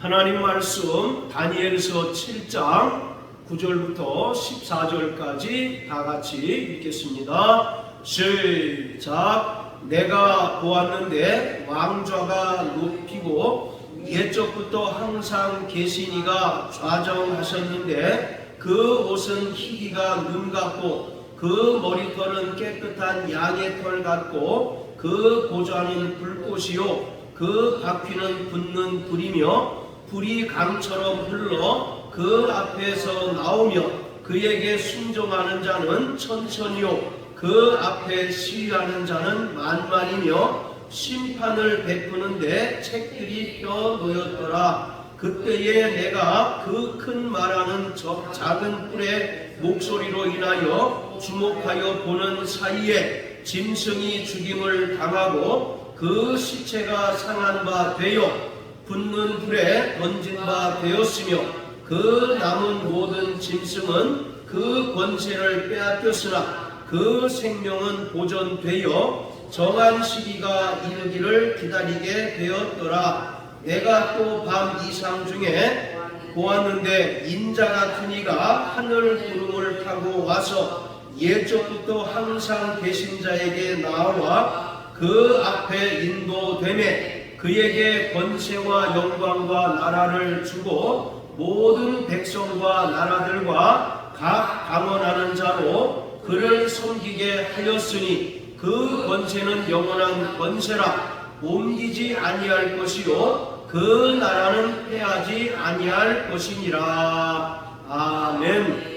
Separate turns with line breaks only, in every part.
하나님 말씀 다니엘서 7장 9절부터 14절까지 다 같이 읽겠습니다. 시작. 내가 보았는데 왕좌가 높이고 옛적부터 항상 계신 이가 좌정하셨는데 그 옷은 희기가 금 같고 그 머리털은 깨끗한 양의 털 같고 그 보좌는 불꽃이요 그 바퀴는 붙는 불이며 불이 강처럼 흘러 그 앞에서 나오며 그에게 순종하는 자는 천천히요 그 앞에 시위하는 자는 만만이며 심판을 베푸는데 책들이 펴 놓였더라. 그때에 내가 그 큰 말하는 작은 뿔의 목소리로 인하여 주목하여 보는 사이에 짐승이 죽임을 당하고 그 시체가 상한 바 되어 붙는 불에 던진 바 되었으며 그 남은 모든 짐승은 그 권세를 빼앗겼으나 그 생명은 보존되어 정한 시기가 이르기를 기다리게 되었더라. 내가 또 밤 이상 중에 보았는데 인자 같은 이가 하늘 구름을 타고 와서 옛적부터 항상 계신 자에게 나와 그 앞에 인도되매 그에게 권세와 영광과 나라를 주고 모든 백성과 나라들과 각 방언하는 자로 그를 섬기게 하였으니 그 권세는 영원한 권세라. 옮기지 아니할 것이요 그 나라는 패하지 아니할 것이니라. 아멘.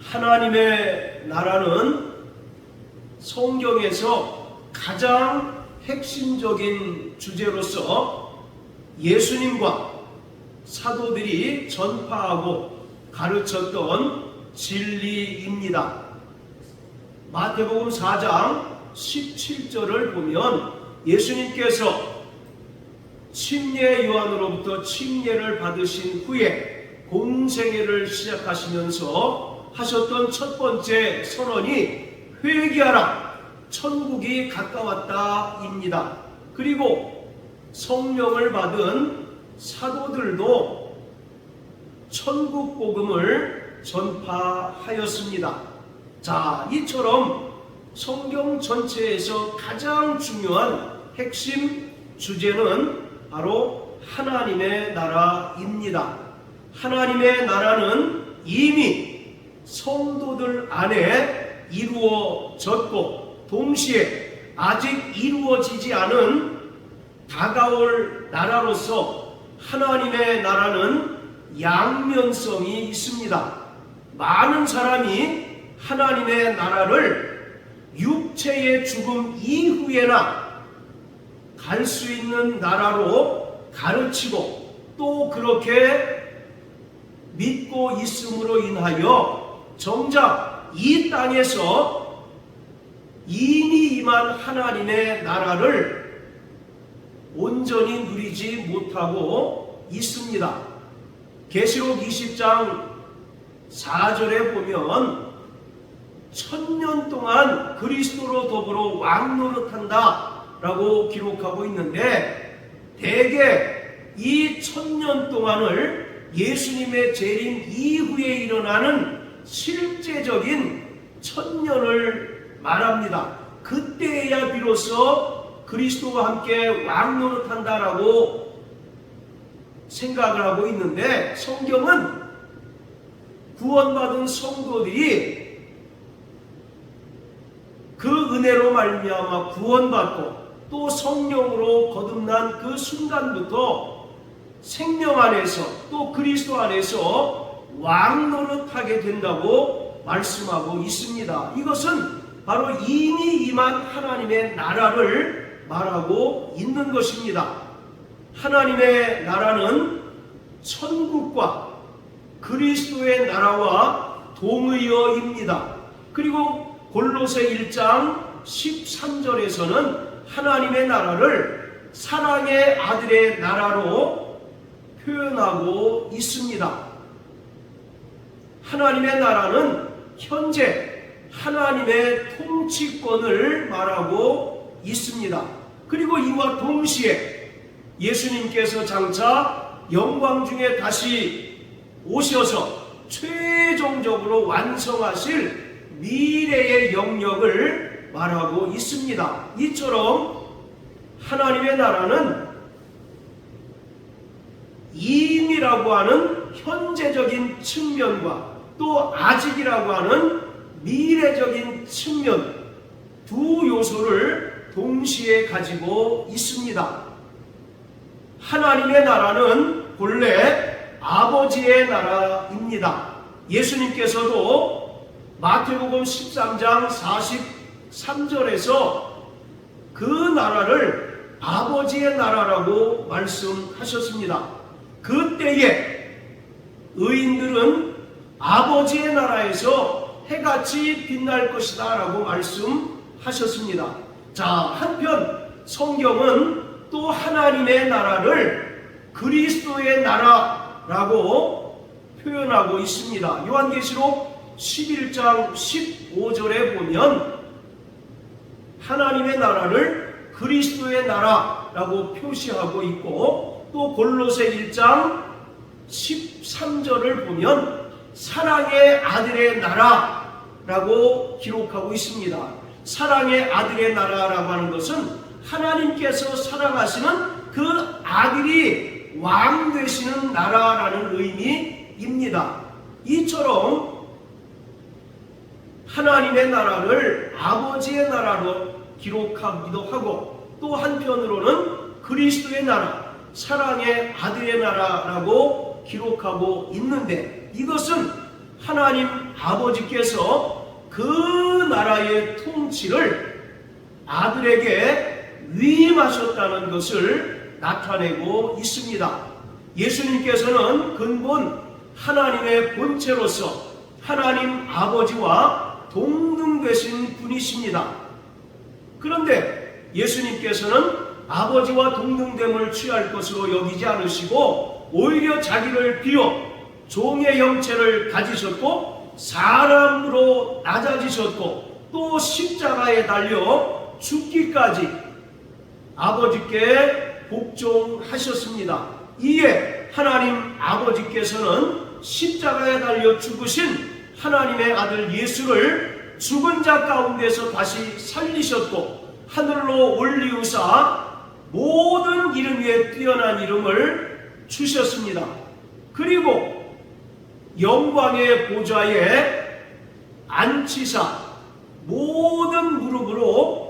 하나님의 나라는 성경에서 가장 핵심적인 주제로서 예수님과 사도들이 전파하고 가르쳤던 진리입니다. 마태복음 4장 17절을 보면 예수님께서 침례 요한으로부터 침례를 받으신 후에 공생애를 시작하시면서 하셨던 첫 번째 선언이 회개하라, 천국이 가까웠다입니다. 그리고 성령을 받은 사도들도 천국 복음을 전파하였습니다. 자, 이처럼 성경 전체에서 가장 중요한 핵심 주제는 바로 하나님의 나라입니다. 하나님의 나라는 이미 성도들 안에 이루어졌고 동시에 아직 이루어지지 않은 다가올 나라로서 하나님의 나라는 양면성이 있습니다. 많은 사람이 하나님의 나라를 육체의 죽음 이후에나 갈 수 있는 나라로 가르치고 또 그렇게 믿고 있음으로 인하여 정작 이 땅에서 이미 임한 하나님의 나라를 온전히 누리지 못하고 있습니다. 계시록 20장 4절에 보면 1000년 동안 그리스도로 더불어 왕노릇한다 라고 기록하고 있는데 대개 이 1000년 동안을 예수님의 재림 이후에 일어나는 실제적인 1000년을 말합니다. 그때야 비로소 그리스도와 함께 왕노릇한다라고 생각을 하고 있는데 성경은 구원받은 성도들이 그 은혜로 말미암아 구원받고 또 성령으로 거듭난 그 순간부터 생명 안에서 또 그리스도 안에서 왕노릇하게 된다고 말씀하고 있습니다. 이것은 바로 이미 임한 하나님의 나라를 말하고 있는 것입니다. 하나님의 나라는 천국과 그리스도의 나라와 동의어입니다. 그리고 골로새 1장 13절에서는 하나님의 나라를 사랑의 아들의 나라로 표현하고 있습니다. 하나님의 나라는 현재 하나님의 통치권을 말하고 있습니다. 그리고 이와 동시에 예수님께서 장차 영광 중에 다시 오셔서 최종적으로 완성하실 미래의 영역을 말하고 있습니다. 이처럼 하나님의 나라는 임이라고 하는 현재적인 측면과 또 아직이라고 하는 미래적인 측면 두 요소를 동시에 가지고 있습니다. 하나님의 나라는 본래 아버지의 나라입니다. 예수님께서도 마태복음 13장 43절에서 그 나라를 아버지의 나라라고 말씀하셨습니다. 그때에 의인들은 아버지의 나라에서 해같이 빛날 것이다 라고 말씀하셨습니다. 자, 한편 성경은 또 하나님의 나라를 그리스도의 나라라고 표현하고 있습니다. 요한계시록 11장 15절에 보면 하나님의 나라를 그리스도의 나라라고 표시하고 있고, 또 골로새 1장 13절을 보면 사랑의 아들의 나라라고 기록하고 있습니다. 사랑의 아들의 나라라고 하는 것은 하나님께서 사랑하시는 그 아들이 왕 되시는 나라라는 의미입니다. 이처럼 하나님의 나라를 아버지의 나라로 기록하기도 하고, 또 한편으로는 그리스도의 나라, 사랑의 아들의 나라라고 기록하고 있는데, 이것은 하나님 아버지께서 그 나라의 통치를 아들에게 위임하셨다는 것을 나타내고 있습니다. 예수님께서는 근본 하나님의 본체로서 하나님 아버지와 동등되신 분이십니다. 그런데 예수님께서는 아버지와 동등됨을 취할 것으로 여기지 않으시고 오히려 자기를 비워 종의 형체를 가지셨고 사람으로 낮아지셨고 또 십자가에 달려 죽기까지 아버지께 복종하셨습니다. 이에 하나님 아버지께서는 십자가에 달려 죽으신 하나님의 아들 예수를 죽은 자 가운데서 다시 살리셨고 하늘로 올리우사 모든 이름 위에 뛰어난 이름을 주셨습니다. 그리고 영광의 보좌에 앉히사 모든 무릎으로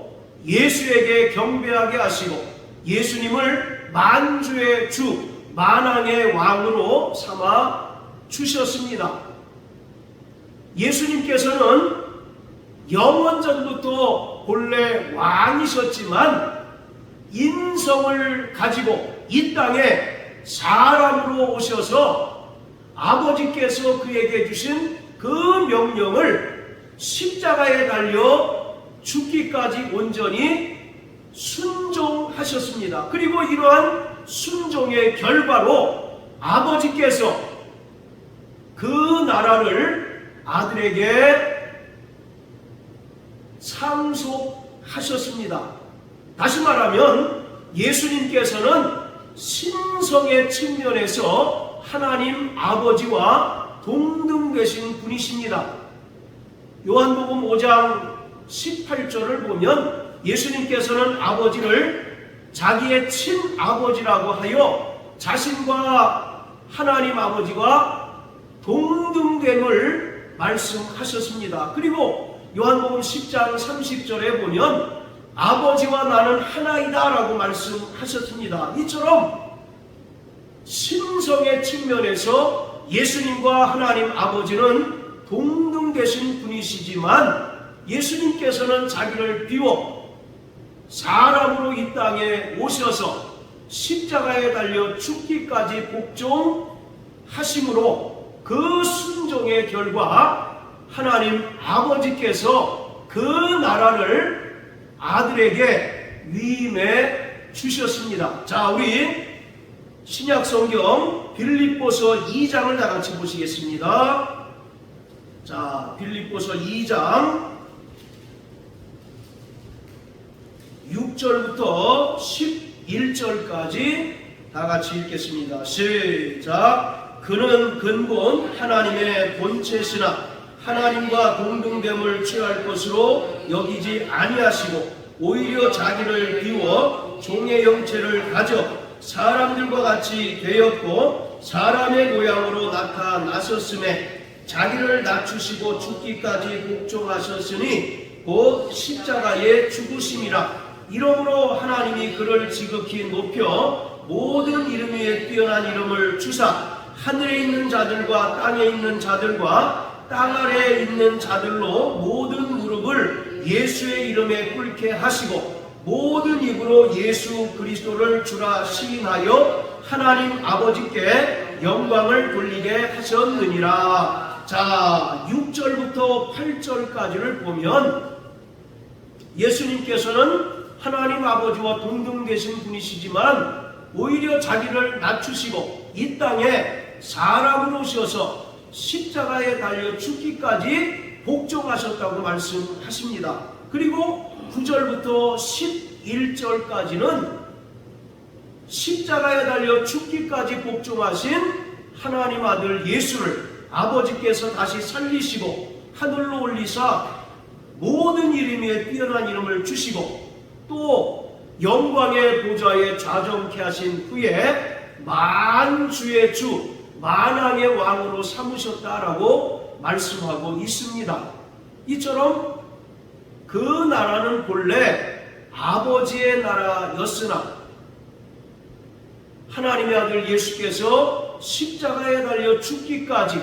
예수에게 경배하게 하시고 예수님을 만주의 주, 만왕의 왕으로 삼아 주셨습니다. 예수님께서는 영원전부터 본래 왕이셨지만 인성을 가지고 이 땅에 사람으로 오셔서 아버지께서 그에게 주신 그 명령을 십자가에 달려 죽기까지 온전히 순종하셨습니다. 그리고 이러한 순종의 결과로 아버지께서 그 나라를 아들에게 상속하셨습니다. 다시 말하면 예수님께서는 신성의 측면에서 하나님 아버지와 동등되신 분이십니다. 요한복음 5장 18절을 보면 예수님께서는 아버지를 자기의 친아버지라고 하여 자신과 하나님 아버지와 동등됨을 말씀하셨습니다. 그리고 요한복음 10장 30절에 보면 아버지와 나는 하나이다 라고 말씀하셨습니다. 이처럼 신성의 측면에서 예수님과 하나님 아버지는 동등되신 분이시지만 예수님께서는 자기를 비워 사람으로 이 땅에 오셔서 십자가에 달려 죽기까지 복종하심으로 그 순종의 결과 하나님 아버지께서 그 나라를 아들에게 위임해 주셨습니다. 자, 우리 신약성경 빌립보서 2장을 다 같이 보시겠습니다. 자, 빌립보서 2장 6절부터 11절까지 다 같이 읽겠습니다. 시작. 그는 근본 하나님의 본체시나 하나님과 동등됨을 취할 것으로 여기지 아니하시고 오히려 자기를 비워 종의 형체를 가져 사람들과 같이 되었고 사람의 모양으로 나타나셨음에 자기를 낮추시고 죽기까지 복종하셨으니 곧 십자가의 죽으심이라. 이러므로 하나님이 그를 지극히 높여 모든 이름 위에 뛰어난 이름을 주사 하늘에 있는 자들과 땅에 있는 자들과 땅 아래에 있는 자들로 모든 무릎을 예수의 이름에 꿇게 하시고 모든 입으로 예수 그리스도를 주라 시인하여 하나님 아버지께 영광을 돌리게 하셨느니라. 자, 6절부터 8절까지를 보면 예수님께서는 하나님 아버지와 동등되신 분이시지만 오히려 자기를 낮추시고 이 땅에 사람으로 오셔서 십자가에 달려 죽기까지 복종하셨다고 말씀하십니다. 그리고 9절부터 11절까지는 십자가에 달려 죽기까지 복종하신 하나님 아들 예수를 아버지께서 다시 살리시고 하늘로 올리사 모든 이름 위에 뛰어난 이름을 주시고 또 영광의 보좌에 좌정케 하신 후에 만주의 주 만왕의 왕으로 삼으셨다라고 말씀하고 있습니다. 이처럼 그 나라는 본래 아버지의 나라였으나 하나님의 아들 예수께서 십자가에 달려 죽기까지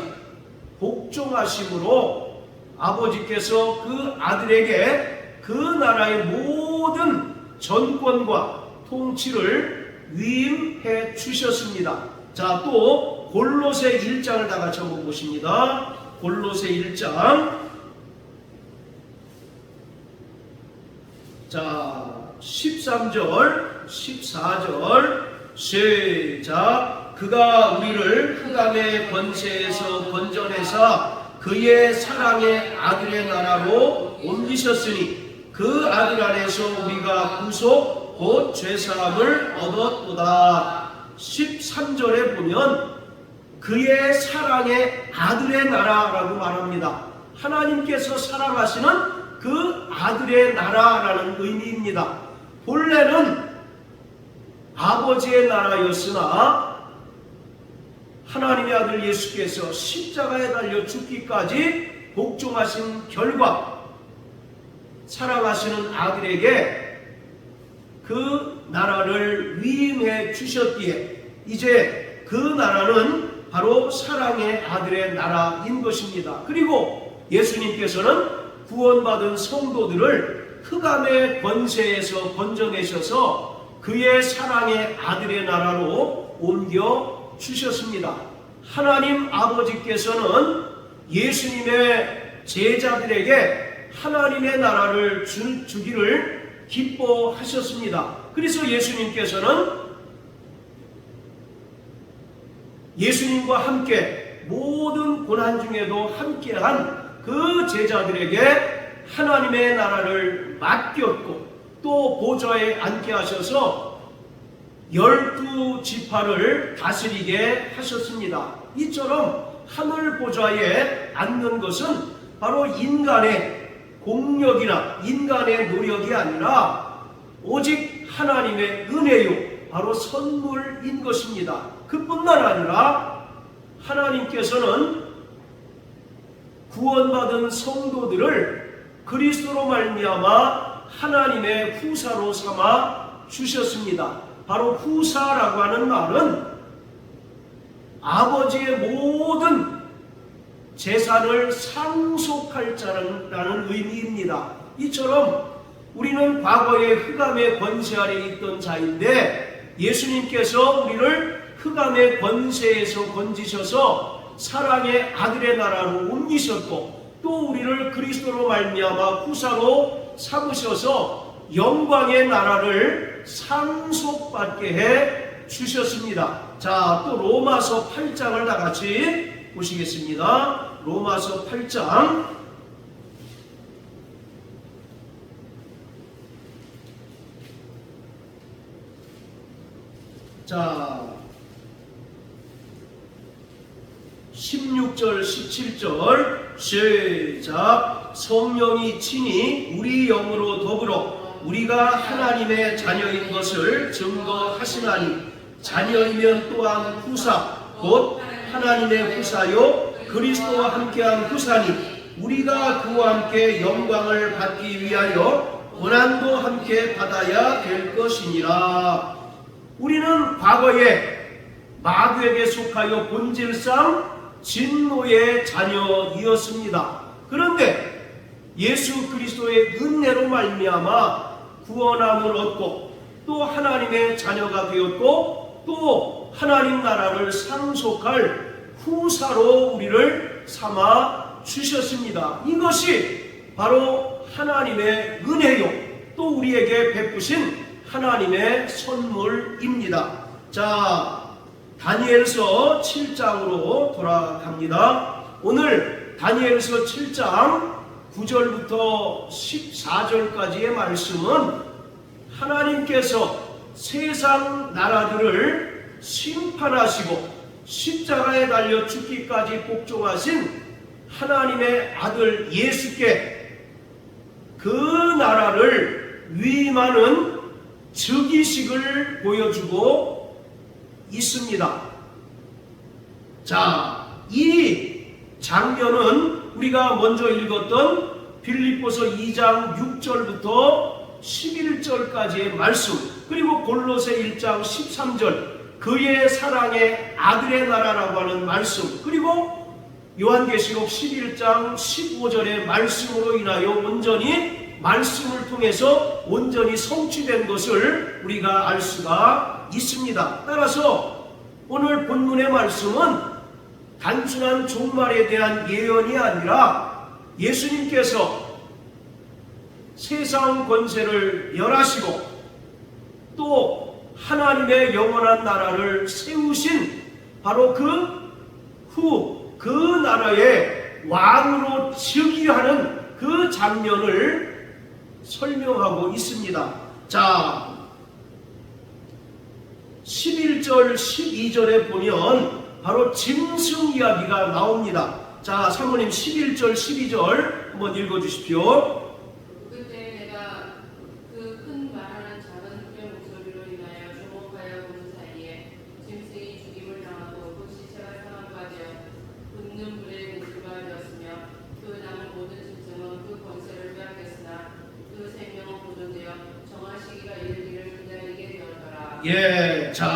복종하심으로 아버지께서 그 아들에게 그 나라의 모든 전권과 통치를 위임해 주셨습니다. 자, 또 골로새 1장을 다 같이 한번 보십니다. 골로새 1장. 자, 13절, 14절 시작. 그가 우리를 흑암의 권세에서 건져내사 그의 사랑의 아들의 나라로 옮기셨으니 그 아들 안에서 우리가 구속 곧 죄사함을 얻었도다. 13절에 보면 그의 사랑의 아들의 나라라고 말합니다. 하나님께서 사랑하시는 그 아들의 나라라는 의미입니다. 본래는 아버지의 나라였으나 하나님의 아들 예수께서 십자가에 달려 죽기까지 복종하신 결과 사랑하시는 아들에게 그 나라를 위임해 주셨기에 이제 그 나라는 바로 사랑의 아들의 나라인 것입니다. 그리고 예수님께서는 구원받은 성도들을 흑암의 권세에서 건져내셔서 그의 사랑의 아들의 나라로 옮겨 주셨습니다. 하나님 아버지께서는 예수님의 제자들에게 하나님의 나라를 주기를 기뻐하셨습니다. 그래서 예수님께서는 예수님과 함께 모든 고난 중에도 함께한 그 제자들에게 하나님의 나라를 맡겼고 또 보좌에 앉게 하셔서 12지파를 다스리게 하셨습니다. 이처럼 하늘 보좌에 앉는 것은 바로 인간의 공력이나 인간의 노력이 아니라 오직 하나님의 은혜요 바로 선물인 것입니다. 그뿐만 아니라 하나님께서는 구원받은 성도들을 그리스도로 말미암아 하나님의 후사로 삼아 주셨습니다. 바로 후사라고 하는 말은 아버지의 모든 재산을 상속할 자라는 의미입니다. 이처럼 우리는 과거에 흑암의 권세 아래 있던 자인데 예수님께서 우리를 흑암의 권세에서 건지셔서 사랑의 아들의 나라로 옮기셨고 또 우리를 그리스도로 말미암아 후사로 삼으셔서 영광의 나라를 상속받게 해 주셨습니다. 자, 또 로마서 8장을 다 같이 보시겠습니다. 로마서 8장. 자, 16절 17절 시작. 성령이 친히 우리 영으로 더불어 우리가 하나님의 자녀인 것을 증거하시나니 자녀이면 또한 후사 곧 하나님의 후사요 그리스도와 함께한 후사니 우리가 그와 함께 영광을 받기 위하여 고난도 함께 받아야 될 것이니라. 우리는 과거에 마귀에게 속하여 본질상 진노의 자녀이었습니다. 그런데 예수 그리스도의 은혜로 말미암아 구원함을 얻고 또 하나님의 자녀가 되었고 또 하나님 나라를 상속할 후사로 우리를 삼아 주셨습니다. 이것이 바로 하나님의 은혜요 또 우리에게 베푸신 하나님의 선물입니다. 자, 다니엘서 7장으로 돌아갑니다. 오늘 다니엘서 7장 9절부터 14절까지의 말씀은 하나님께서 세상 나라들을 심판하시고 십자가에 달려 죽기까지 복종하신 하나님의 아들 예수께 그 나라를 위임하는 즉위식을 보여주고 있습니다. 자, 이 장면은 우리가 먼저 읽었던 빌립보서 2장 6절부터 11절까지의 말씀, 그리고 골로새 1장 13절 그의 사랑의 아들의 나라라고 하는 말씀, 그리고 요한계시록 11장 15절의 말씀으로 인하여 온전히 말씀을 통해서 온전히 성취된 것을 우리가 알 수가 있습니다. 따라서 오늘 본문의 말씀은 단순한 종말에 대한 예언이 아니라 예수님께서 세상 권세를 멸하시고 또 하나님의 영원한 나라를 세우신 바로 그 나라의 왕으로 즉위하는 그 장면을 설명하고 있습니다. 자, 11절 12절에 보면 바로 짐승 이야기가 나옵니다. 자, 사모님 11절 12절 한번 읽어주십시오.
그때 내가 그 큰 말하는 작은 흑의 목소리로 인하여 주목하여 보는 사이에 짐승이 죽임을 당하고 그 시체가 상함과 되어 붙는 불에 벤치가 되었으며 그 남은 모든 짐승은 그 권세를 빼앗겼으나 그 생명은 보존되어 정한 시기가 이르기를 기다리게 되었더라.
예, 자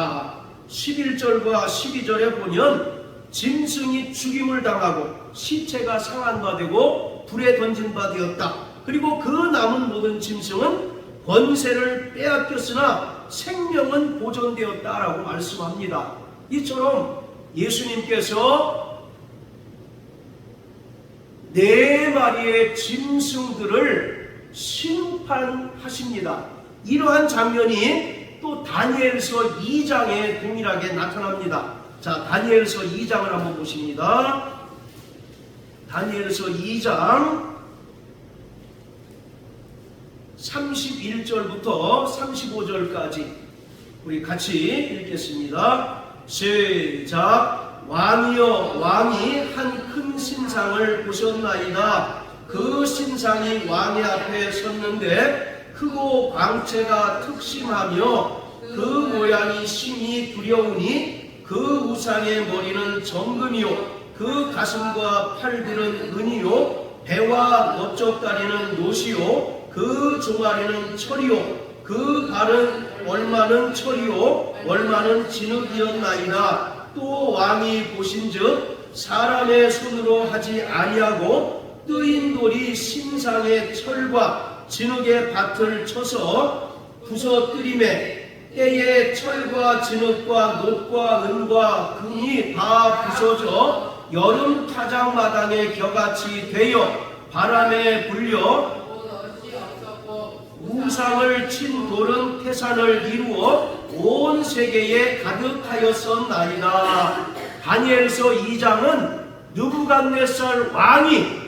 11절과 12절에 보면 짐승이 죽임을 당하고 시체가 상한 바 되고 불에 던진 바 되었다. 그리고 그 남은 모든 짐승은 권세를 빼앗겼으나 생명은 보존되었다라고 말씀합니다. 이처럼 예수님께서 네 마리의 짐승들을 심판하십니다. 이러한 장면이 또 다니엘서 2장에 동일하게 나타납니다. 자, 다니엘서 2장을 한번 보십니다. 다니엘서 2장 31절부터 35절까지 우리 같이 읽겠습니다. 시작. 왕이여, 왕이 한 큰 신상을 보셨나이다. 그 신상이 왕의 앞에 섰는데 크고 광채가 특심하며 그 모양이 심히 두려우니 그 우상의 머리는 정금이요 그 가슴과 팔들은 은이요 배와 넓적다리는 노시요 그 종아리는 철이요 그 발은 얼마는 철이요 얼마는 진흙이었나이다. 또 왕이 보신즉 사람의 손으로 하지 아니하고 뜨인 돌이 신상의 철과 진흙의 밭을 쳐서 부서뜨리매 때에 철과 진흙과 놋과 은과 금이 다 부서져 여름 타작마당의 겨같이 되어 바람에 불려 우상을 친 돌은 태산을 이루어 온 세계에 가득하였었나이다. 다니엘서 2장은 느부갓네살 왕이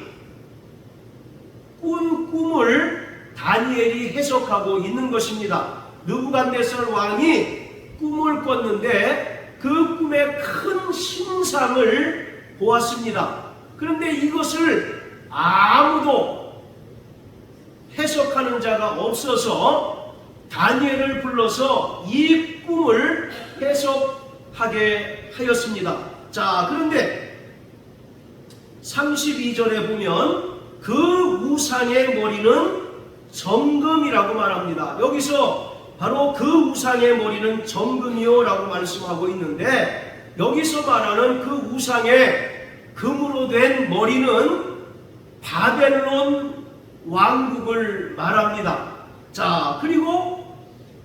꾼 꿈을 다니엘이 해석하고 있는 것입니다. 느부갓네살 왕이 꿈을 꿨는데 그 꿈의 큰 신상을 보았습니다. 그런데 이것을 아무도 해석하는 자가 없어서 다니엘을 불러서 이 꿈을 해석하게 하였습니다. 자, 그런데 32절에 보면 그 우상의 머리는 정금이라고 말합니다. 여기서 바로 그 우상의 머리는 정금이요라고 말씀하고 있는데, 여기서 말하는 그 우상의 금으로 된 머리는 바벨론 왕국을 말합니다. 자, 그리고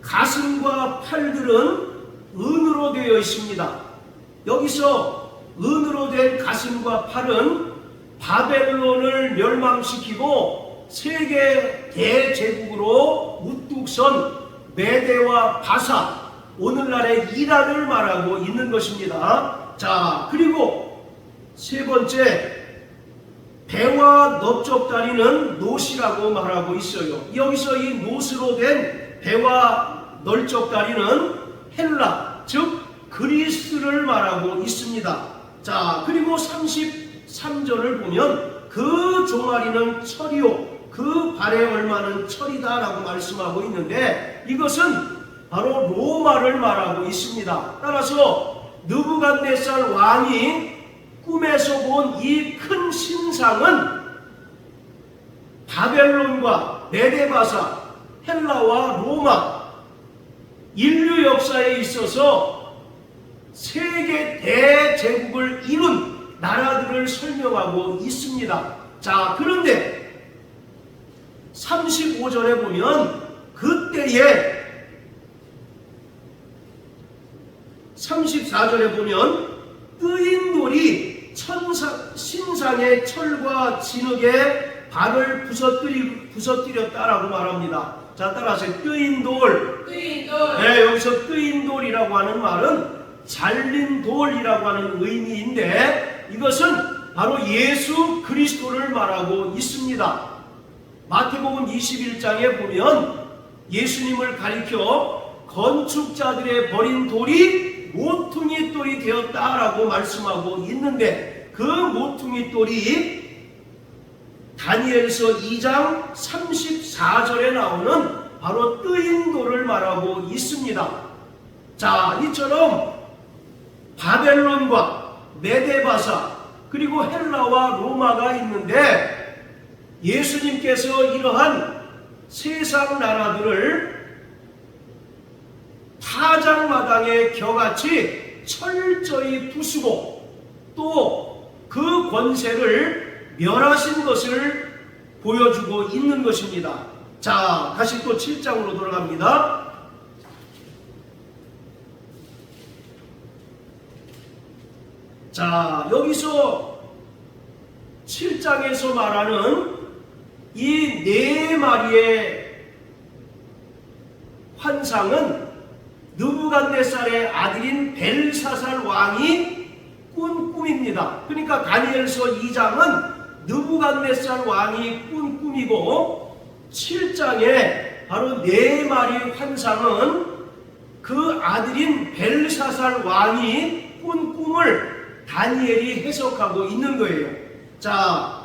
가슴과 팔들은 은으로 되어 있습니다. 여기서 은으로 된 가슴과 팔은 바벨론을 멸망시키고 세계 대제국으로 우뚝 선 메대와 바사, 오늘날의 이란을 말하고 있는 것입니다. 자, 그리고 세 번째, 배와 넓적다리는 놋이라고 말하고 있어요. 여기서 이 놋으로 된 배와 넓적다리는 헬라, 즉 그리스를 말하고 있습니다. 자, 그리고 33절을 보면 그 종아리는 철이요 그 발의 얼마는 철이다 라고 말씀하고 있는데, 이것은 바로 로마를 말하고 있습니다. 따라서 느부갓네살 왕이 꿈에서 본 이 큰 신상은 바벨론과 메데바사, 헬라와 로마, 인류 역사에 있어서 세계 대제국을 이룬 나라들을 설명하고 있습니다. 자, 그런데 35절에 보면 그때에 34절에 보면 뜨인 돌이 신상의 철과 진흙에 발을 부서뜨렸다라고 말합니다. 자, 따라서 뜨인 돌. 네, 여기서 뜨인 돌이라고 하는 말은 잘린 돌이라고 하는 의미인데, 이것은 바로 예수 그리스도를 말하고 있습니다. 마태복음 21장에 보면 예수님을 가리켜 건축자들의 버린 돌이 모퉁이 돌이 되었다라고 말씀하고 있는데, 그 모퉁이 돌이 다니엘서 2장 34절에 나오는 바로 뜨인 돌을 말하고 있습니다. 자, 이처럼 바벨론과 메데바사 그리고 헬라와 로마가 있는데, 예수님께서 이러한 세상 나라들을 타작마당에 겨같이 철저히 부수고 또 그 권세를 멸하신 것을 보여주고 있는 것입니다. 자, 다시 또 7장으로 돌아갑니다. 자, 여기서 7장에서 말하는 이 네 마리의 환상은 느부갓네살의 아들인 벨사살 왕이 꾼 꿈입니다. 그러니까 다니엘서 2장은 느부갓네살 왕이 꾼 꿈이고, 7장에 바로 네 마리 환상은 그 아들인 벨사살 왕이 꾼 꿈을 다니엘이 해석하고 있는 거예요. 자,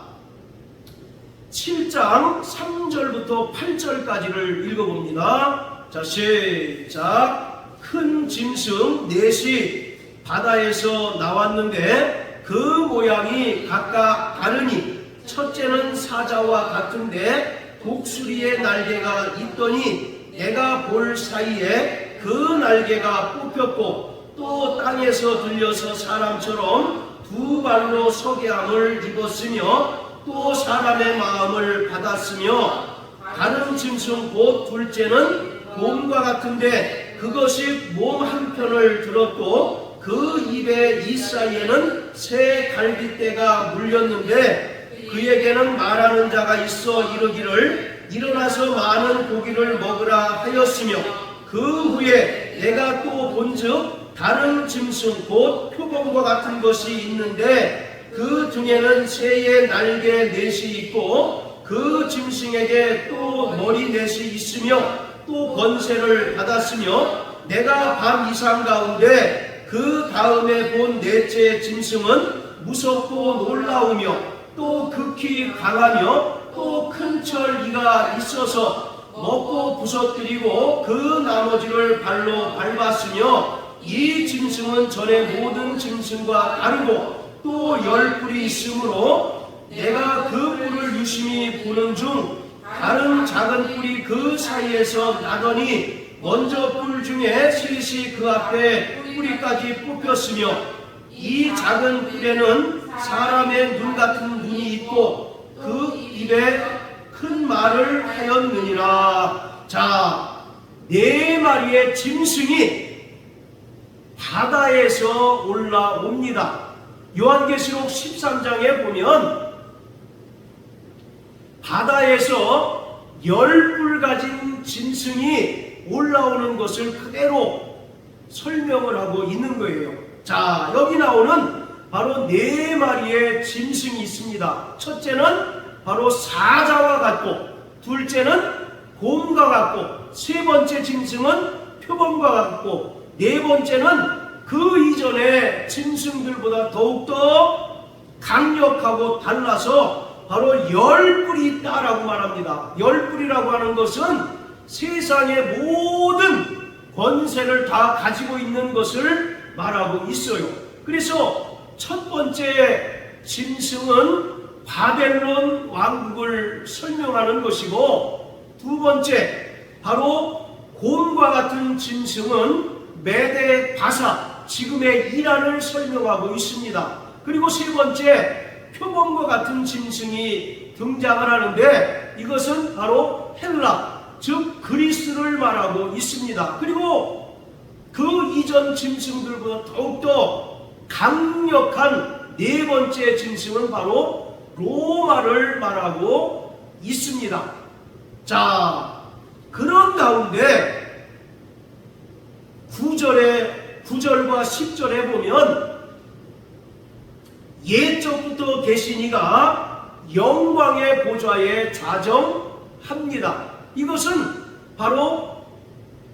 7장 3절부터 8절까지를 읽어봅니다. 자, 시작. 큰 짐승 넷이 바다에서 나왔는데 그 모양이 각각 다르니, 첫째는 사자와 같은데 독수리의 날개가 있더니 내가 볼 사이에 그 날개가 뽑혔고, 또 땅에서 들려서 사람처럼 두 발로 서게 함을 입었으며 또 사람의 마음을 받았으며, 다른 짐승 곧 둘째는 곰과 같은데 그것이 몸 한편을 들었고 그 입의 이 사이에는 새 갈빗대가 물렸는데, 그에게는 말하는 자가 있어 이르기를 일어나서 많은 고기를 먹으라 하였으며, 그 후에 내가 또 본즉 다른 짐승 곧 표범과 같은 것이 있는데 그 등에는 새의 날개 넷이 있고 그 짐승에게 또 머리 넷이 있으며 또 권세를 받았으며, 내가 밤 이상 가운데 그 다음에 본 넷째 짐승은 무섭고 놀라우며 또 극히 강하며 또 큰 철기가 있어서 먹고 부서뜨리고 그 나머지를 발로 밟았으며 이 짐승은 전의 모든 짐승과 다르고 또 10뿔이 있으므로 내가 그 뿔을 유심히 보는 중 다른 작은 뿔이 그 사이에서 나더니 먼저 뿔 중에 셋이 그 앞에 뿌리까지 뽑혔으며 이 작은 뿔에는 사람의 눈 같은 눈이 있고 그 입에 큰 말을 하였느니라. 자, 4마리의 짐승이 바다에서 올라옵니다. 요한계시록 13장에 보면 바다에서 10뿔 가진 짐승이 올라오는 것을 그대로 설명을 하고 있는 거예요. 자, 여기 나오는 바로 4마리의 짐승이 있습니다. 첫째는 바로 사자와 같고, 둘째는 곰과 같고, 세 번째 짐승은 표범과 같고, 네 번째는 그 이전의 짐승들보다 더욱더 강력하고 달라서 바로 10뿔이 있다라고 말합니다. 10뿔이라고 하는 것은 세상의 모든 권세를 다 가지고 있는 것을 말하고 있어요. 그래서 첫 번째 짐승은 바벨론 왕국을 설명하는 것이고, 두 번째 바로 곰과 같은 짐승은 메데 바사, 지금의 이란을 설명하고 있습니다. 그리고 세 번째 표범과 같은 짐승이 등장을 하는데 이것은 바로 헬라, 즉 그리스를 말하고 있습니다. 그리고 그 이전 짐승들보다 더욱더 강력한 네 번째 짐승은 바로 로마를 말하고 있습니다. 자, 그런 가운데 9절과 10절에 보면 옛적부터 계신 이가 영광의 보좌에 좌정합니다. 이것은 바로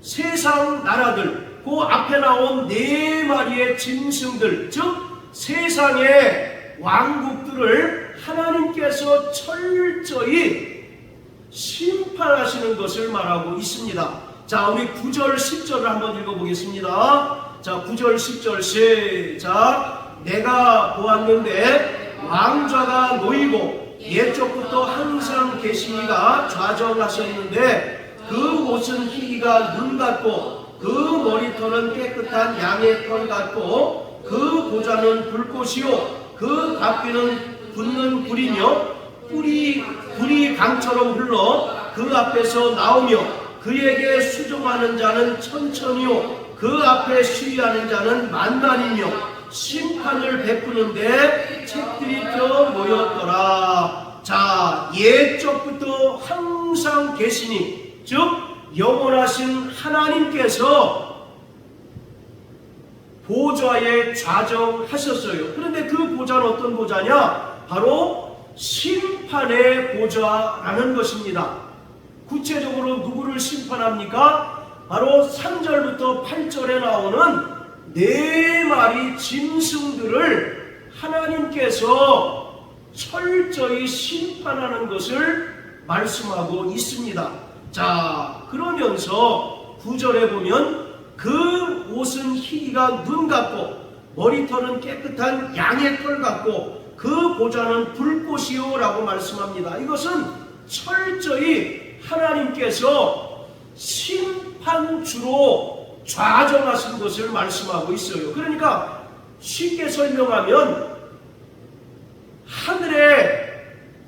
세상 나라들, 그 앞에 나온 4마리의 짐승들, 즉 세상의 왕국들을 하나님께서 철저히 심판하시는 것을 말하고 있습니다. 자, 우리 9절 10절을 한번 읽어보겠습니다. 자, 9절 10절 시작. 내가 보았는데 왕좌가 놓이고 옛적부터 항상 계시니가 좌정하셨는데 그 옷은 희기가 눈 같고 그 머리털은 깨끗한 양의 털 같고 그 보좌는 불꽃이요 그 앞뒤는 붙는 불이며 불이 강처럼 흘러 그 앞에서 나오며 그에게 수종하는 자는 천천히요 그 앞에 시위하는 자는 만만이며 심판을 베푸는데 책들이 펴 모였더라. 자, 옛적부터 항상 계시니, 즉 영원하신 하나님께서 보좌에 좌정하셨어요. 그런데 그 보좌는 어떤 보좌냐? 바로 심판의 보좌라는 것입니다. 구체적으로 누구를 심판합니까? 바로 3절부터 8절에 나오는 4마리 짐승들을 하나님께서 철저히 심판하는 것을 말씀하고 있습니다. 자, 그러면서 9절에 보면 그 옷은 희기가 눈 같고 머리털은 깨끗한 양의 털 같고 그 보좌는 불꽃이요 라고 말씀합니다. 이것은 철저히 하나님께서 심판주로 좌정하신 것을 말씀하고 있어요. 그러니까 쉽게 설명하면 하늘에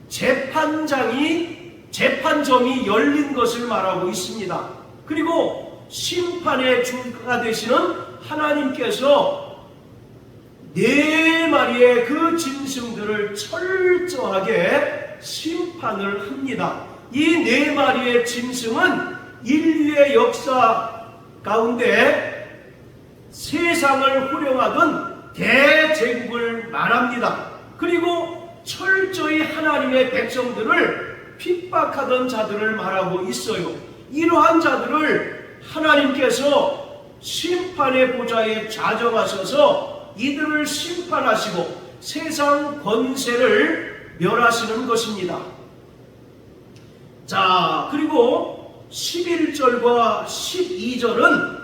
재판정이 열린 것을 말하고 있습니다. 그리고 심판의 주가 되시는 하나님께서 4마리의 그 짐승들을 철저하게 심판을 합니다. 이 4마리의 짐승은 인류의 역사 가운데 세상을 호령하던 대제국을 말합니다. 그리고 철저히 하나님의 백성들을 핍박하던 자들을 말하고 있어요. 이러한 자들을 하나님께서 심판의 보좌에 좌정하셔서 이들을 심판하시고 세상 권세를 멸하시는 것입니다. 자, 그리고 11절과 12절은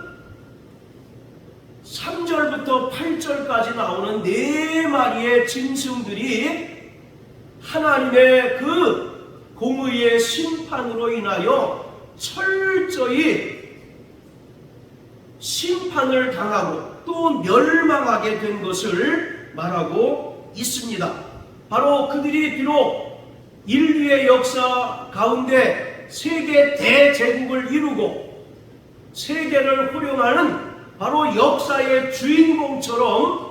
3절부터 8절까지 나오는 4마리의 짐승들이 하나님의 그 공의의 심판으로 인하여 철저히 심판을 당하고 또 멸망하게 된 것을 말하고 있습니다. 바로 그들이 비록 인류의 역사 가운데 세계 대제국을 이루고 세계를 호령하는 바로 역사의 주인공처럼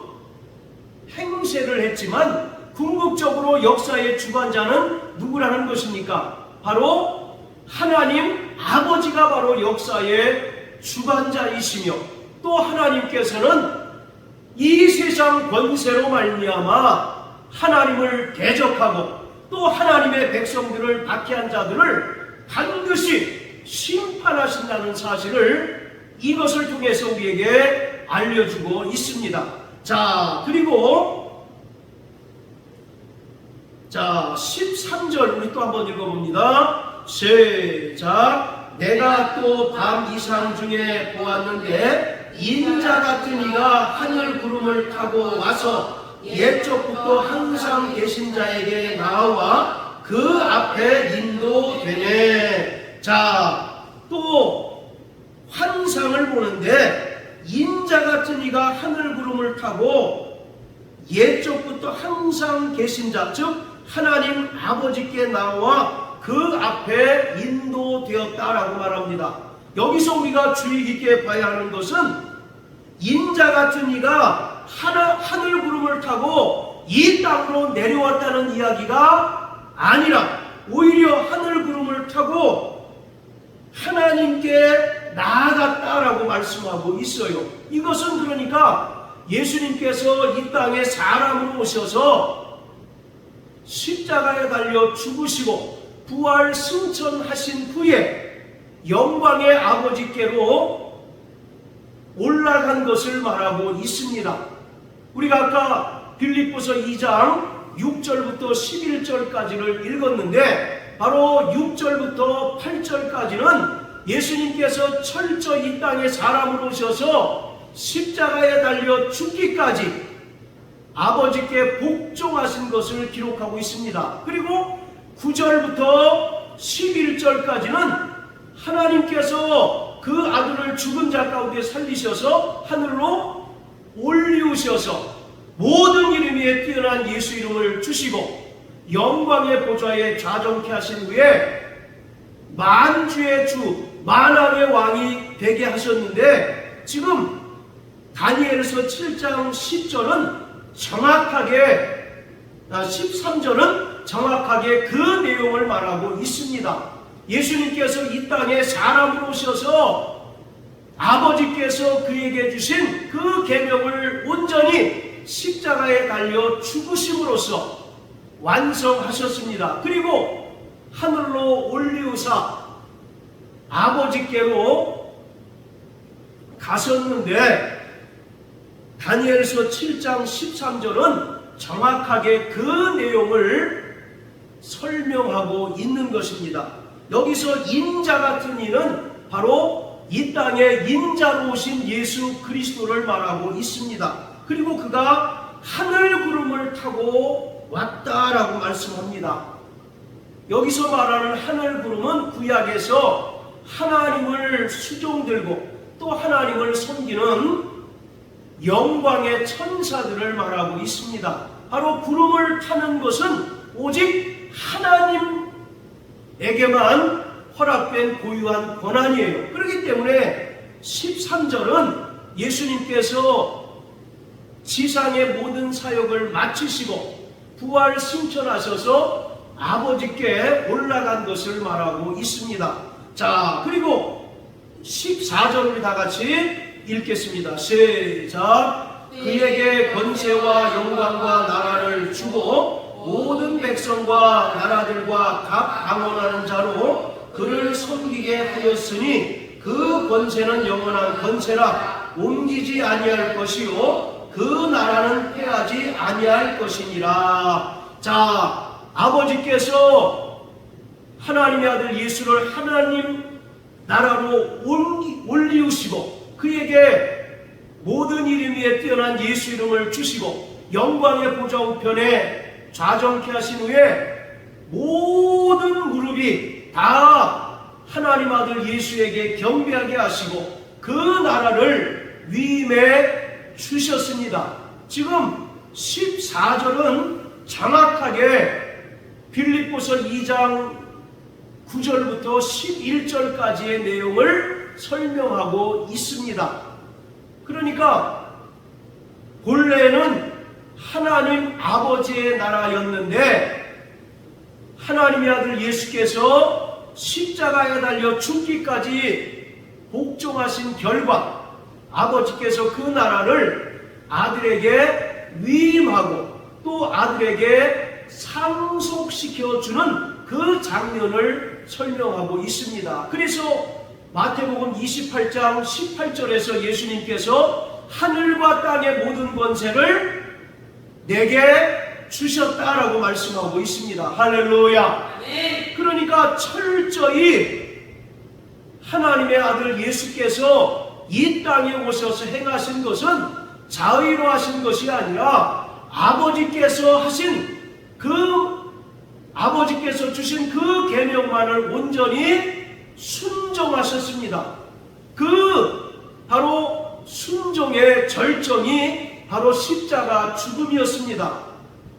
행세를 했지만 궁극적으로 역사의 주관자는 누구라는 것입니까? 바로 하나님 아버지가 바로 역사의 주관자이시며 또 하나님께서는 이 세상 권세로 말미암아 하나님을 대적하고 또 하나님의 백성들을 박해한 자들을 반드시 심판하신다는 사실을 이것을 통해서 우리에게 알려주고 있습니다. 자, 그리고 13절 우리 또 한번 읽어봅니다. 시작. 내가 또 밤 이상 중에 보았는데 인자 같은 이가 하늘 구름을 타고 와서 옛적부터 항상 계신 자에게 나와 그 앞에 인도되네. 자, 또 환상을 보는데 인자 같은 이가 하늘 구름을 타고 옛적부터 항상 계신 자, 즉 하나님 아버지께 나와 그 앞에 인도되었다라고 말합니다. 여기서 우리가 주의 깊게 봐야 하는 것은 인자 같은 이가 하늘 구름을 타고 이 땅으로 내려왔다는 이야기가 아니라 오히려 하늘 구름을 타고 하나님께 나아갔다라고 말씀하고 있어요. 이것은 그러니까 예수님께서 이 땅에 사람으로 오셔서 십자가에 달려 죽으시고 부활 승천하신 후에 영광의 아버지께로 올라간 것을 말하고 있습니다. 우리가 아까 빌립보서 2장 6절부터 11절까지를 읽었는데 바로 6절부터 8절까지는 예수님께서 철저히 이 땅에 사람으로 오셔서 십자가에 달려 죽기까지 아버지께 복종하신 것을 기록하고 있습니다. 그리고 9절부터 11절까지는 하나님께서 그 아들을 죽은 자 가운데 살리셔서 하늘로 올리우셔서 모든 이름 위에 뛰어난 예수 이름을 주시고 영광의 보좌에 좌정케 하신 후에 만주의 주 만왕의 왕이 되게 하셨는데 지금 다니엘서 7장 10절은 정확하게 13절은 정확하게 그 내용을 말하고 있습니다. 예수님께서 이 땅에 사람으로 오셔서 아버지께서 그에게 주신 그 계명을 온전히 십자가에 달려 죽으심으로써 완성하셨습니다. 그리고 하늘로 올리우사 아버지께로 가셨는데 다니엘서 7장 13절은 정확하게 그 내용을 설명하고 있는 것입니다. 여기서 인자 같은 이는 바로 이 땅에 인자로 오신 예수 그리스도를 말하고 있습니다. 그리고 그가 하늘 구름을 타고 왔다라고 말씀합니다. 여기서 말하는 하늘 구름은 구약에서 하나님을 수종들고 또 하나님을 섬기는 영광의 천사들을 말하고 있습니다. 바로 구름을 타는 것은 오직 하나님에게만 허락된 고유한 권한이에요. 그렇기 때문에 13절은 예수님께서 지상의 모든 사역을 마치시고 부활 승천하셔서 아버지께 올라간 것을 말하고 있습니다. 자, 그리고 14절을 다 같이 읽겠습니다. 시작. 그에게 권세와 영광과 나라를 주고 모든 백성과 나라들과 각 방언하는 자로 그를 섬기게 하였으니 그 권세는 영원한 권세라 옮기지 아니할 것이요 그 나라는 패하지 아니할 것이니라. 자, 아버지께서 하나님의 아들 예수를 하나님 나라로 올리우시고 그에게 모든 이름 위에 뛰어난 예수 이름을 주시고 영광의 보좌 우편에 좌정케 하신 후에 모든 무릎이 다 하나님 아들 예수에게 경배하게 하시고 그 나라를 위임해 주셨습니다. 지금 14절은 정확하게 빌립보서 2장 9절부터 11절까지의 내용을 설명하고 있습니다. 그러니까 본래는 하나님 아버지의 나라였는데 하나님의 아들 예수께서 십자가에 달려 죽기까지 복종하신 결과 아버지께서 그 나라를 아들에게 위임하고 또 아들에게 상속시켜주는 그 장면을 설명하고 있습니다. 그래서 마태복음 28장 18절에서 예수님께서 하늘과 땅의 모든 권세를 내게 주셨다라고 말씀하고 있습니다. 할렐루야. 그러니까 철저히 하나님의 아들 예수께서 이 땅에 오셔서 행하신 것은 자의로 하신 것이 아니라 아버지께서 주신 그 계명만을 온전히 순종하셨습니다. 바로 순종의 절정이 바로 십자가 죽음이었습니다.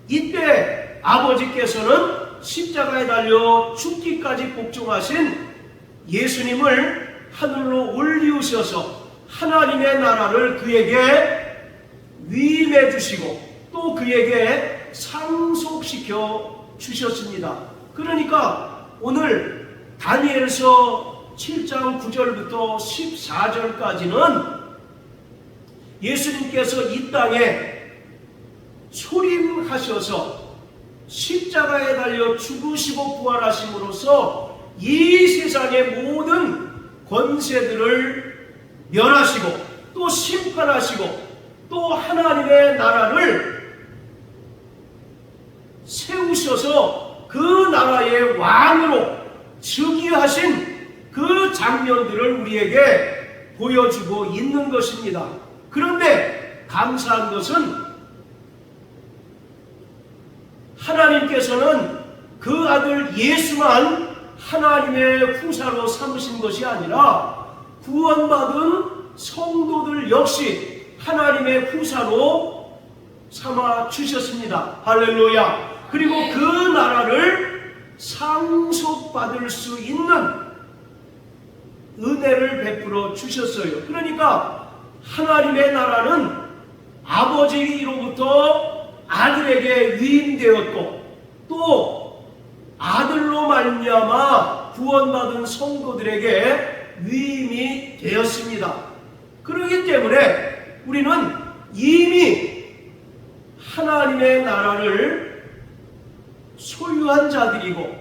이때 아버지께서는 십자가에 달려 죽기까지 복종하신 예수님을 하늘로 올리우셔서 하나님의 나라를 그에게 위임해 주시고 또 그에게 상속시켜 주셨습니다. 그러니까 오늘 다니엘서 7장 9절부터 14절까지는 예수님께서 이 땅에 소림하셔서 십자가에 달려 죽으시고 부활하심으로써 이 세상의 모든 권세들을 멸하시고 또 심판하시고 또 하나님의 나라를 세우셔서 그 나라의 왕으로 즉위하신 그 장면들을 우리에게 보여주고 있는 것입니다. 그런데 감사한 것은 하나님께서는 그 아들 예수만 하나님의 후사로 삼으신 것이 아니라 구원받은 성도들 역시 하나님의 후사로 삼아 주셨습니다. 할렐루야. 그리고 그 나라를 상속받을 수 있는 은혜를 베풀어 주셨어요. 그러니까 하나님의 나라는 아버지로부터 아들에게 위임되었고 또 아들로 말미암아 구원받은 성도들에게 위임이 되었습니다. 그렇기 때문에 우리는 이미 하나님의 나라를 소유한 자들이고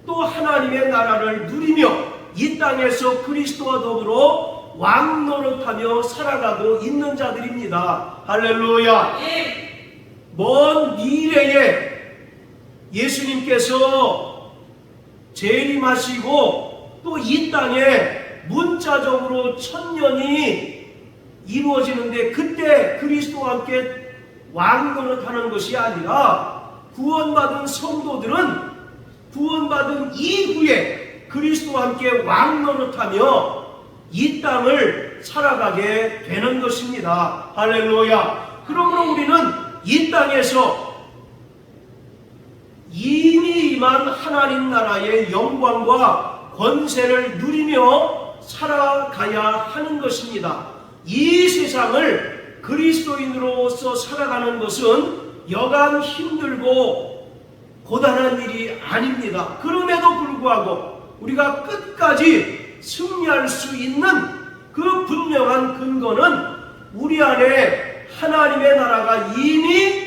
또 하나님의 나라를 누리며 이 땅에서 그리스도와 더불어 왕노릇하며 살아가고 있는 자들입니다. 할렐루야. 먼 미래에 예수님께서 재림하시고 또 이 땅에 문자적으로 천년이 이루어지는데 그때 그리스도와 함께 왕노릇하는 것이 아니라 구원받은 성도들은 구원받은 이후에 그리스도와 함께 왕노릇하며 이 땅을 살아가게 되는 것입니다. 할렐루야. 그러므로 우리는 이 땅에서 이미 임한 하나님 나라의 영광과 권세를 누리며 살아가야 하는 것입니다. 이 세상을 그리스도인으로서 살아가는 것은 여간 힘들고 고단한 일이 아닙니다. 그럼에도 불구하고 우리가 끝까지 승리할 수 있는 그 분명한 근거는 우리 안에 하나님의 나라가 이미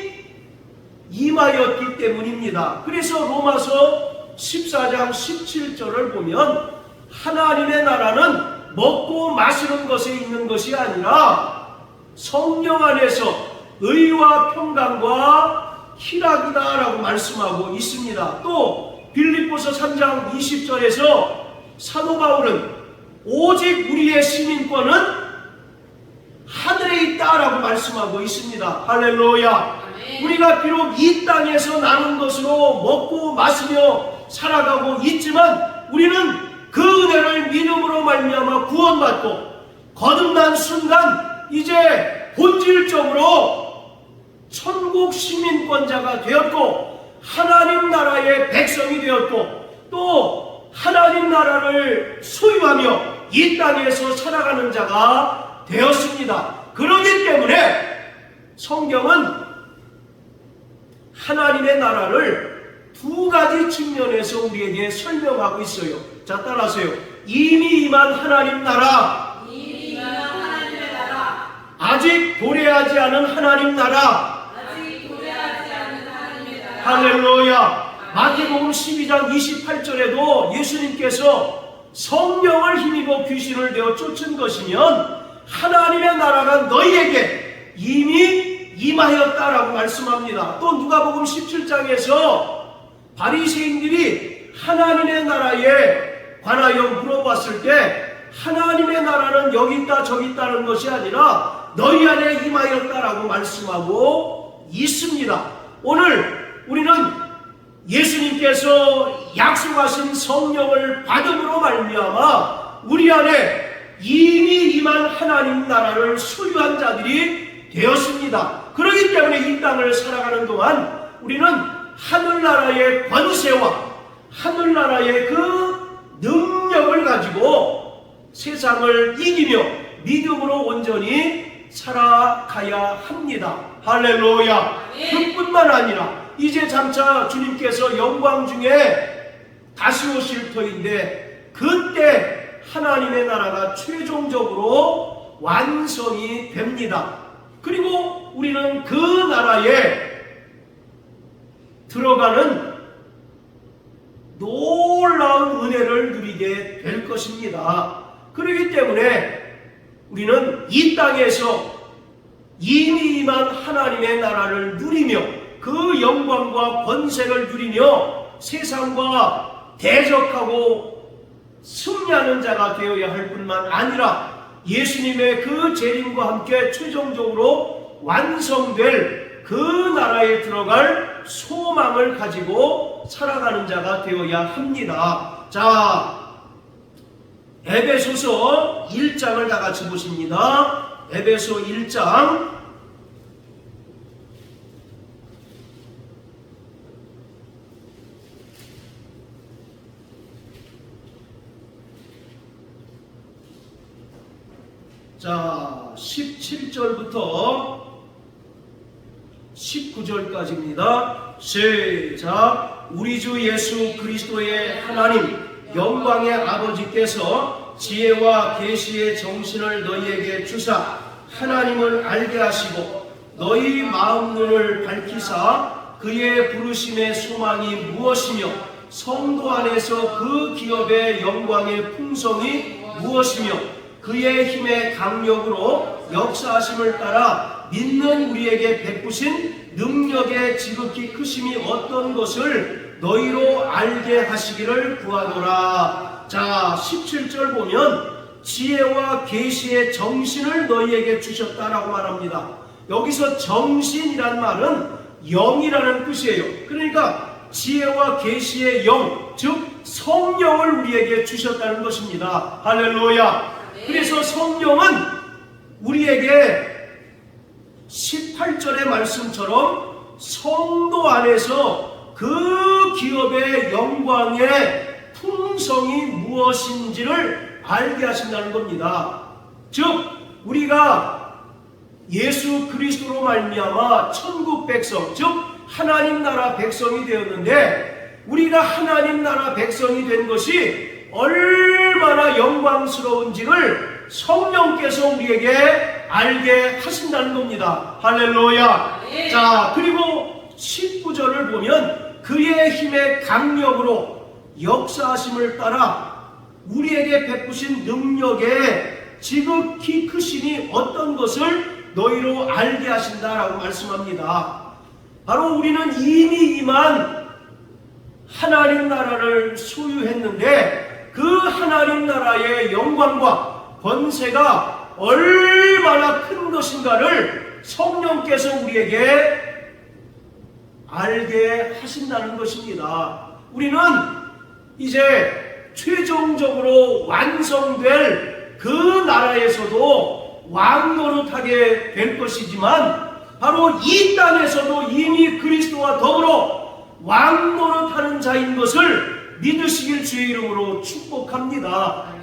임하였기 때문입니다. 그래서 로마서 14장 17절을 보면 하나님의 나라는 먹고 마시는 것에 있는 것이 아니라 성령 안에서 의와 평강과 희락이다라고 말씀하고 있습니다. 또 빌립보서 3장 20절에서 사도 바울은 오직 우리의 시민권은 하늘에 있다라고 말씀하고 있습니다. 할렐루야. 우리가 비록 이 땅에서 나는 것으로 먹고 마시며 살아가고 있지만 우리는 그 은혜를 믿음으로 말미암아 구원받고 거듭난 순간 이제 본질적으로 천국 시민권자가 되었고 하나님 나라의 백성이 되었고 또 하나님 나라를 소유하며 이 땅에서 살아가는 자가 되었습니다. 그렇기 때문에 성경은 하나님의 나라를 두 가지 측면에서 우리에게 설명하고 있어요. 자, 따라하세요. 이미 임한 하나님 나라, 아직 도래하지 않은 하나님 나라. 할렐루야. 마태복음 12장 28절에도 예수님께서 성령을 힘입어 귀신을 내어 쫓은 것이면 하나님의 나라가 너희에게 이미 임하였다라고 말씀합니다. 또 누가복음 17장에서 바리새인들이 하나님의 나라에 관하여 물어봤을 때 하나님의 나라는 여기 있다 저기 있다는 것이 아니라 너희 안에 임하였다라고 말씀하고 있습니다. 오늘 우리는 예수님께서 약속하신 성령을 받음으로 말미암아 우리 안에 이미 임한 하나님 나라를 소유한 자들이 되었습니다. 그렇기 때문에 이 땅을 살아가는 동안 우리는 하늘나라의 권세와 하늘나라의 그 능력을 가지고 세상을 이기며 믿음으로 온전히 살아가야 합니다. 할렐루야. 그뿐만 아니라 이제 장차 주님께서 영광 중에 다시 오실 터인데 그때 하나님의 나라가 최종적으로 완성이 됩니다. 그리고 우리는 그 나라에 들어가는 놀라운 은혜를 누리게 될 것입니다. 그렇기 때문에 우리는 이 땅에서 이미 임한 하나님의 나라를 누리며 그 영광과 권세를 누리며 세상과 대적하고 승리하는 자가 되어야 할 뿐만 아니라 예수님의 그 재림과 함께 최종적으로 완성될 그 나라에 들어갈 소망을 가지고 살아가는 자가 되어야 합니다. 자, 에베소서 1장을 다 같이 보십니다. 에베소 1장 자, 17절부터 19절까지입니다. 시작. 우리 주 예수 그리스도의 하나님 영광의 아버지께서 지혜와 계시의 정신을 너희에게 주사 하나님을 알게 하시고 너희 마음 눈을 밝히사 그의 부르심의 소망이 무엇이며 성도 안에서 그 기업의 영광의 풍성이 무엇이며 그의 힘의 강력으로 역사하심을 따라 믿는 우리에게 베푸신 능력의 지극히 크심이 어떤 것을 너희로 알게 하시기를 구하노라. 자, 17절 보면 지혜와 계시의 정신을 너희에게 주셨다라고 말합니다. 여기서 정신이란 말은 영이라는 뜻이에요. 그러니까 지혜와 계시의 영, 즉 성령을 우리에게 주셨다는 것입니다. 할렐루야. 그래서 성령은 우리에게 18절의 말씀처럼 성도 안에서 그 기업의 영광의 풍성이 무엇인지를 알게 하신다는 겁니다. 즉 우리가 예수 그리스도로 말미암아 천국 백성, 즉 하나님 나라 백성이 되었는데 우리가 하나님 나라 백성이 된 것이 얼마나 영광스러운지를 성령께서 우리에게 알게 하신다는 겁니다. 할렐루야. 자, 그리고 19절을 보면 그의 힘의 강력으로 역사하심을 따라 우리에게 베푸신 능력의 지극히 크심이 어떤 것을 너희로 알게 하신다라고 말씀합니다. 바로 우리는 이미 임한 하나님 나라를 소유했는데 그 하나님 나라의 영광과 권세가 얼마나 큰 것인가를 성령께서 우리에게 알게 하신다는 것입니다. 우리는 이제 최종적으로 완성될 그 나라에서도 왕노릇하게 될 것이지만 바로 이 땅에서도 이미 그리스도와 더불어 왕노릇하는 자인 것을 믿으시길 주의 이름으로 축복합니다.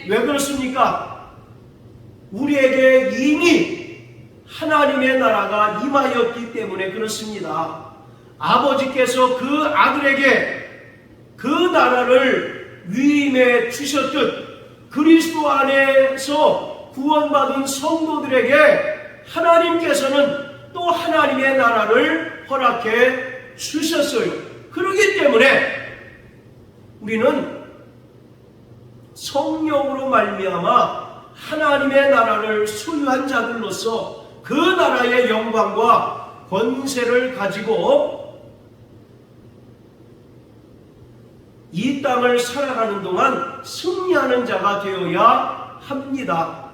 왜 그렇습니까? 우리에게 이미 하나님의 나라가 임하였기 때문에 그렇습니다. 아버지께서 그 아들에게 그 나라를 위임해 주셨듯 그리스도 안에서 구원받은 성도들에게 하나님께서는 또 하나님의 나라를 허락해 주셨어요. 그렇기 때문에 우리는 성령으로 말미암아 하나님의 나라를 소유한 자들로서 그 나라의 영광과 권세를 가지고 이 땅을 살아가는 동안 승리하는 자가 되어야 합니다.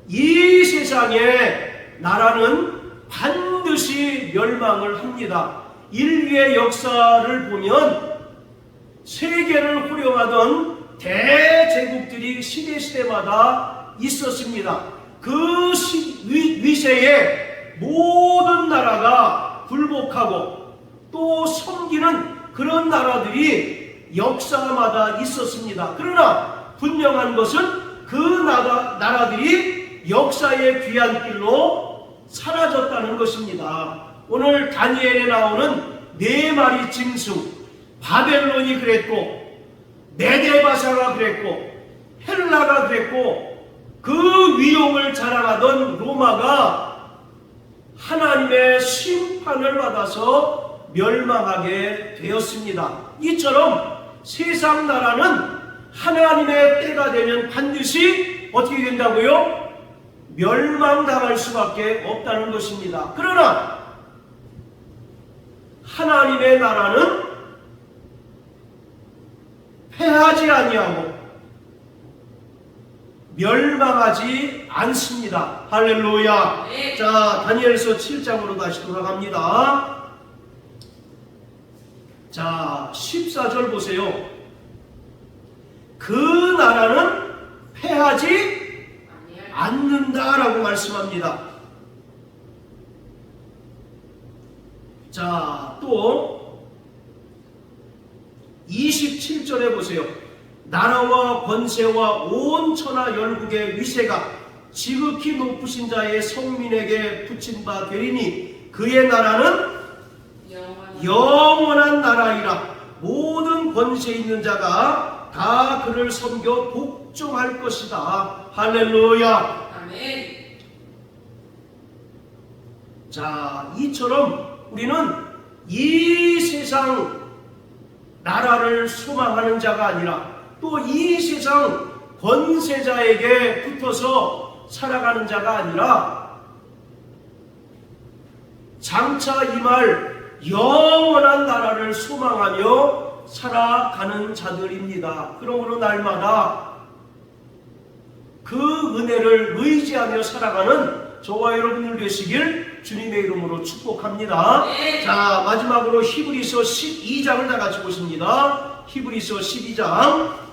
이 세상의 나라는 반드시 멸망을 합니다. 인류의 역사를 보면 세계를 호령하던 대제국들이 시대마다 있었습니다. 그 위세에 모든 나라가 굴복하고 또 섬기는 그런 나라들이 역사마다 있었습니다. 그러나 분명한 것은 그 나라들이 역사의 귀한 길로 사라졌다는 것입니다. 오늘 다니엘에 나오는 네 마리 짐승, 바벨론이 그랬고 메데바사가 그랬고 헬라가 그랬고 그 위용을 자랑하던 로마가 하나님의 심판을 받아서 멸망하게 되었습니다. 이처럼 세상 나라는 하나님의 때가 되면 반드시 어떻게 된다고요? 멸망당할 수밖에 없다는 것입니다. 그러나 하나님의 나라는 패하지 아니하고 멸망하지 않습니다. 할렐루야.
네.
자, 다니엘서 7장으로 다시 돌아갑니다. 자, 14절 보세요. 그 나라는 패하지 않는다라고 말씀합니다. 자, 또 27절에 보세요. 나라와 권세와 온 천하 열국의 위세가 지극히 높으신 자의 성민에게 붙인 바 되리니 그의 나라는 영원한 나라이라. 모든 권세 있는 자가 다 그를 섬겨 복종할 것이다. 할렐루야.
아멘.
자, 이처럼 우리는 이 세상 나라를 소망하는 자가 아니라 또 이 세상 권세자에게 붙어서 살아가는 자가 아니라 장차 임할 영원한 나라를 소망하며 살아가는 자들입니다. 그러므로 날마다 그 은혜를 의지하며 살아가는 저와 여러분들 되시길 주님의 이름으로 축복합니다.
네.
자, 마지막으로 히브리서 12장을 다 같이 보십니다. 히브리서 12장.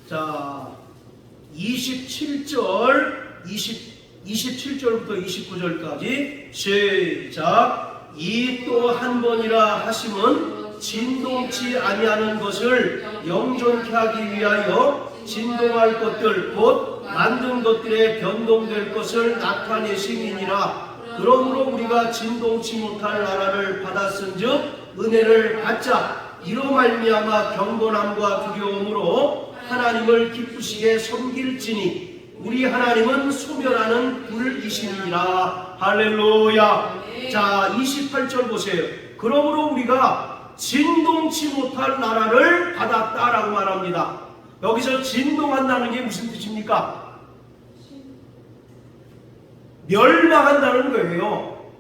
자, 27절부터 29절까지 시작. 이 또 한 번이라 하심은 진동치 아니하는 것을 영존케 하기 위하여 진동할 것들 곧 만든 것들에 변동될 것을 나타내심이니라. 그러므로 우리가 진동치 못할 나라를 받았은즉 은혜를 받자. 이로 말미암아 경건함과 두려움으로 하나님을 기쁘시게 섬길지니 우리 하나님은 소멸하는 불이시니라. 할렐루야. 자, 28절 보세요. 그러므로 우리가 진동치 못할 나라를 받았다라고 말합니다. 여기서 진동한다는 게 무슨 뜻입니까? 멸망한다는 거예요.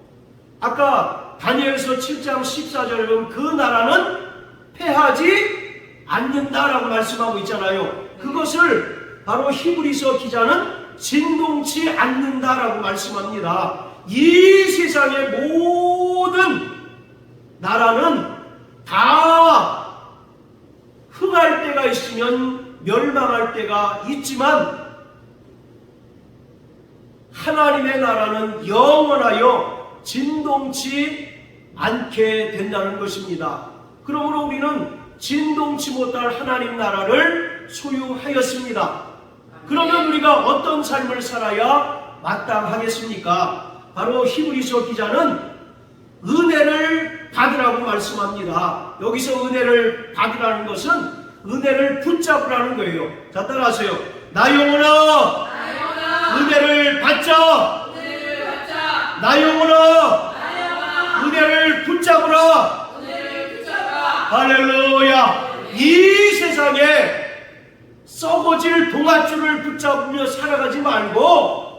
아까 다니엘서 7장 14절에 보면 그 나라는 패하지 않는다라고 말씀하고 있잖아요. 그것을 바로 히브리서 기자는 진동치 않는다라고 말씀합니다. 이 세상의 모든 나라는 다 흥할 때가 있으면 멸망할 때가 있지만 하나님의 나라는 영원하여 진동치 않게 된다는 것입니다. 그러므로 우리는 진동치 못할 하나님 나라를 소유하였습니다. 그러면 우리가 어떤 삶을 살아야 마땅하겠습니까? 바로 히브리서 기자는 은혜를 받으라고 말씀합니다. 여기서 은혜를 받으라는 것은 은혜를 붙잡으라는 거예요. 자, 따라하세요. 나 영혼아, 은혜를 받자. 나 영혼아, 은혜를 붙잡으라. 할렐루야. 이 세상에 썩어질 동아줄을 붙잡으며 살아가지 말고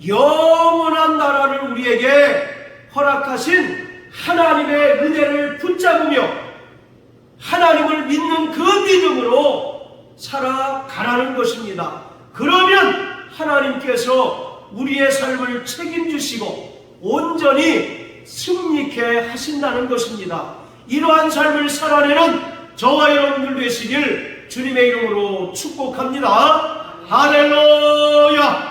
영원한 나라를 우리에게 허락하신 하나님의 은혜를 붙잡으며 하나님을 믿는 그 믿음으로 살아가라는 것입니다. 그러면 하나님께서 우리의 삶을 책임지시고 온전히 승리케 하신다는 것입니다. 이러한 삶을 살아내는 저와 여러분들 되시길 주님의 이름으로 축복합니다. 할렐루야.